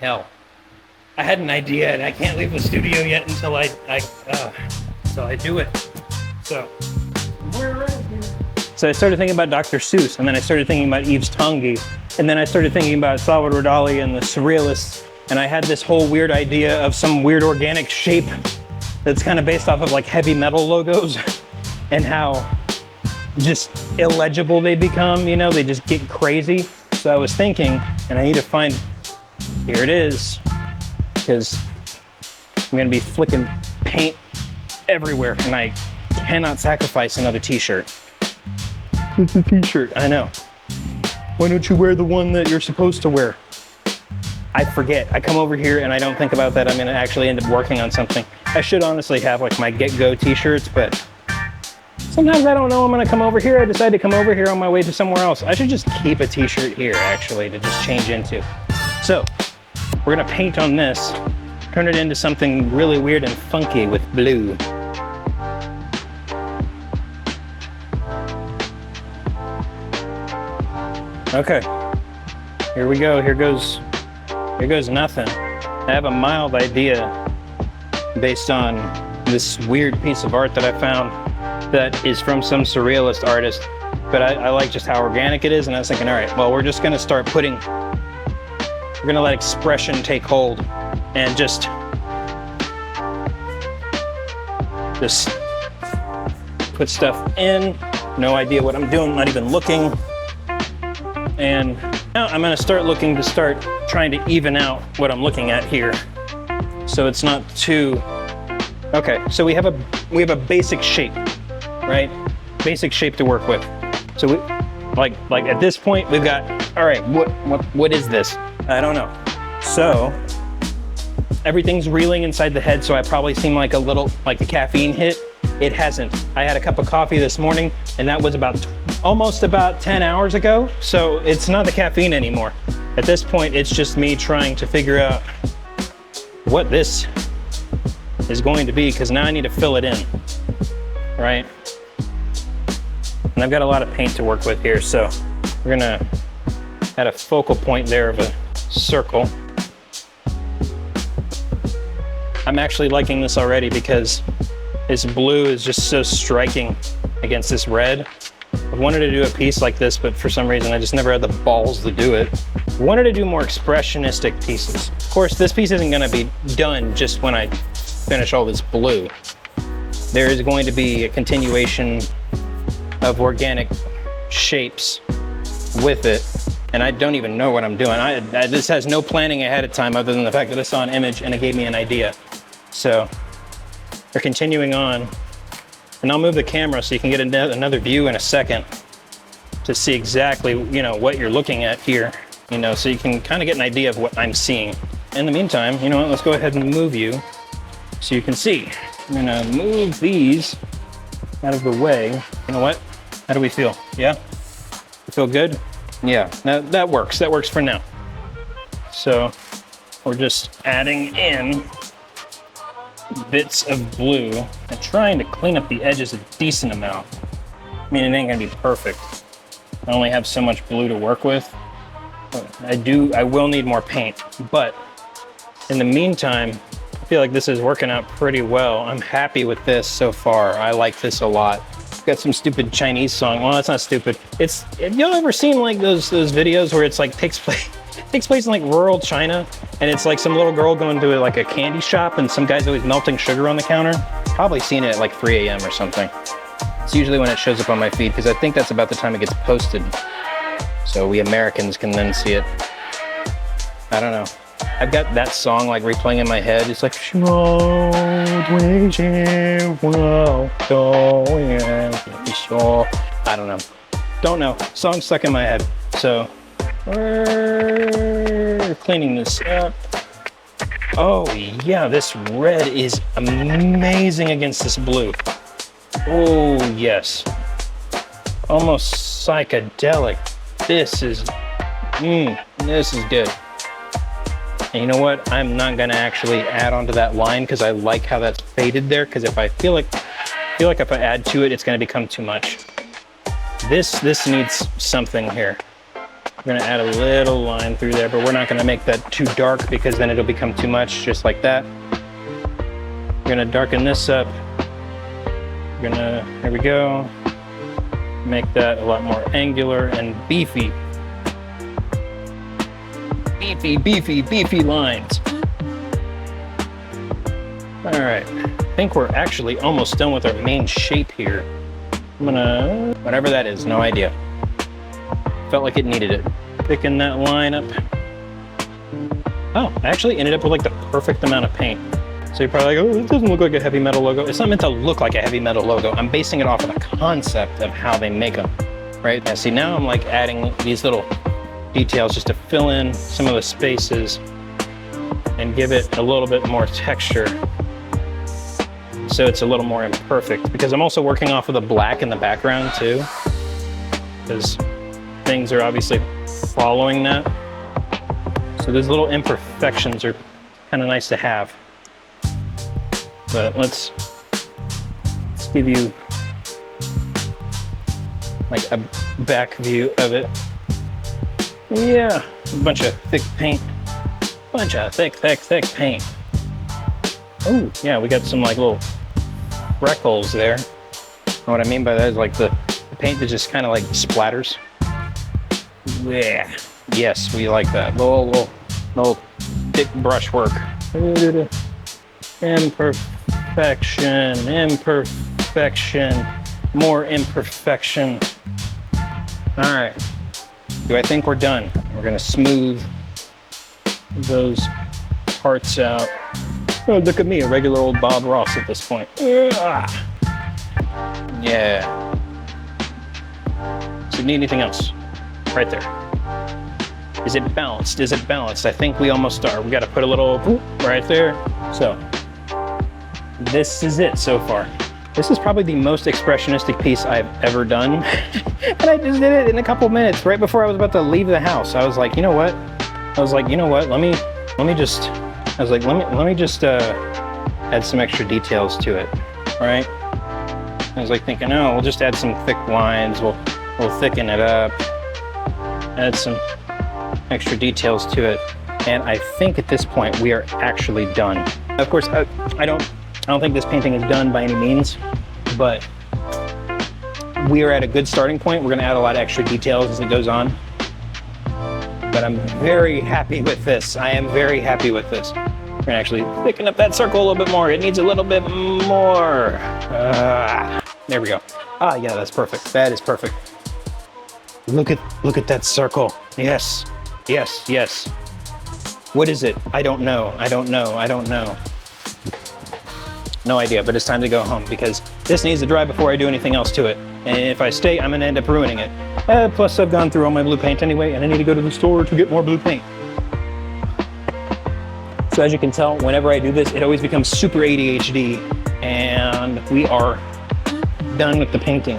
hell. I had an idea and I can't leave the studio yet until I do it. So I started thinking about Dr. Seuss, and then I started thinking about Yves Tanguy, and then I started thinking about Salvador Dalí and the Surrealists, and I had this whole weird idea of some weird organic shape that's kind of based off of like heavy metal logos and how just illegible they become, you know, they just get crazy. So I was thinking, and I need to find, here it is, because I'm gonna be flicking paint everywhere and I cannot sacrifice another t-shirt. It's a t-shirt, I know. Why don't you wear the one that you're supposed to wear? I forget. I come over here and I don't think about that. I'm gonna actually end up working on something. I should honestly have like my get-go t-shirts, but sometimes I don't know I'm gonna come over here. I decide to come over here on my way to somewhere else. I should just keep a t-shirt here actually to just change into. So we're gonna paint on this, turn it into something really weird and funky with blue. Okay, here we go. Here goes nothing. I have a mild idea based on this weird piece of art that I found that is from some surrealist artist, but I like just how organic it is, and I was thinking, all right, well, we're just gonna start we're gonna let expression take hold and just put stuff in. No idea what I'm doing, not even looking. And now I'm gonna start trying to even out what I'm looking at here, so it's not too. Okay, so we have a basic shape, right? Basic shape to work with. So we, like at this point we've got. All right, what is this? I don't know. So everything's reeling inside the head, so I probably seem like a caffeine hit. It hasn't. I had a cup of coffee this morning, and that was almost about 10 hours ago, so it's not the caffeine anymore. At this point, it's just me trying to figure out what this is going to be, because now I need to fill it in, right? And I've got a lot of paint to work with here, so we're gonna add a focal point there of a circle. I'm actually liking this already because this blue is just so striking against this red. I wanted to do a piece like this, but for some reason I just never had the balls to do it. I wanted to do more expressionistic pieces. Of course, this piece isn't gonna be done just when I finish all this blue. There is going to be a continuation of organic shapes with it, and I don't even know what I'm doing. This has no planning ahead of time other than the fact that I saw an image and it gave me an idea. So we're continuing on, and I'll move the camera so you can get another view in a second to see exactly, you know, what you're looking at here, you know, so you can kind of get an idea of what I'm seeing. In the meantime, you know what, let's go ahead and move you so you can see. I'm gonna move these out of the way. You know what? How do we feel? Yeah? You feel good? Yeah, that works. That works for now. So we're just adding in bits of blue and trying to clean up the edges a decent amount. I mean, it ain't gonna be perfect. I only have so much blue to work with. I will need more paint, but in the meantime, I feel like this is working out pretty well. I'm happy with this so far. I like this a lot. Got some stupid Chinese song. Well, that's not stupid. Have y'all ever seen like those videos where it's like takes place in like rural China, and it's like some little girl going to like a candy shop and some guy's always melting sugar on the counter? Probably seen it at like 3 a.m. or something. It's usually when it shows up on my feed, because I think that's about the time it gets posted. So we Americans can then see it. I don't know. I've got that song like replaying in my head. It's like, I don't know. Don't know. Song's stuck in my head. So we're cleaning this up. Oh yeah, this red is amazing against this blue. Oh yes. Almost psychedelic. This is good. And you know what? I'm not gonna actually add onto that line because I like how that's faded there, because if I feel like if I add to it, it's gonna become too much. This needs something here. We're gonna add a little line through there, but we're not gonna make that too dark because then it'll become too much, just like that. We're gonna darken this up. There we go. Make that a lot more angular and beefy. Beefy lines. All right, I think we're actually almost done with our main shape here. I'm gonna, whatever that is, no idea. Felt like it needed it. Thicken that line up. Oh, I actually ended up with like the perfect amount of paint. So you're probably like, oh, it doesn't look like a heavy metal logo. It's not meant to look like a heavy metal logo. I'm basing it off of the concept of how they make them, right? Now see, now I'm like adding these little details just to fill in some of the spaces and give it a little bit more texture. So it's a little more imperfect, because I'm also working off of the black in the background too, because things are obviously following that. So those little imperfections are kind of nice to have. But let's give you like a back view of it. Yeah, a bunch of thick paint. Bunch of thick paint. Oh, yeah, we got some like little freckles there. And what I mean by that is like the paint that just kind of like splatters. Yeah, yes, we like that. Little thick brush work. Imperfection, more imperfection. All right, do I think we're done? We're gonna smooth those parts out. Oh, look at me, a regular old Bob Ross at this point. Yeah. So need anything else? Right there. Is it balanced? Is it balanced? I think we almost are. We got to put a little right there. So this is it so far. This is probably the most expressionistic piece I've ever done. And I just did it in a couple minutes right before I was about to leave the house. I was like, you know what? Let me just add some extra details to it, right? I was like thinking, oh, we'll just add some thick lines. We'll thicken it up, add some extra details to it. And I think at this point we are actually done. Of course, I don't think this painting is done by any means, but we are at a good starting point. We're gonna add a lot of extra details as it goes on. But I'm very happy with this. I am very happy with this. We're gonna actually thicken up that circle a little bit more. It needs a little bit more. There we go. Ah, yeah, that's perfect. That is perfect. Look at that circle. Yes. What is it? I don't know. No idea, but it's time to go home because this needs to dry before I do anything else to it. And if I stay, I'm gonna end up ruining it. Plus I've gone through all my blue paint anyway, and I need to go to the store to get more blue paint. So as you can tell, whenever I do this, it always becomes super ADHD, and we are done with the painting.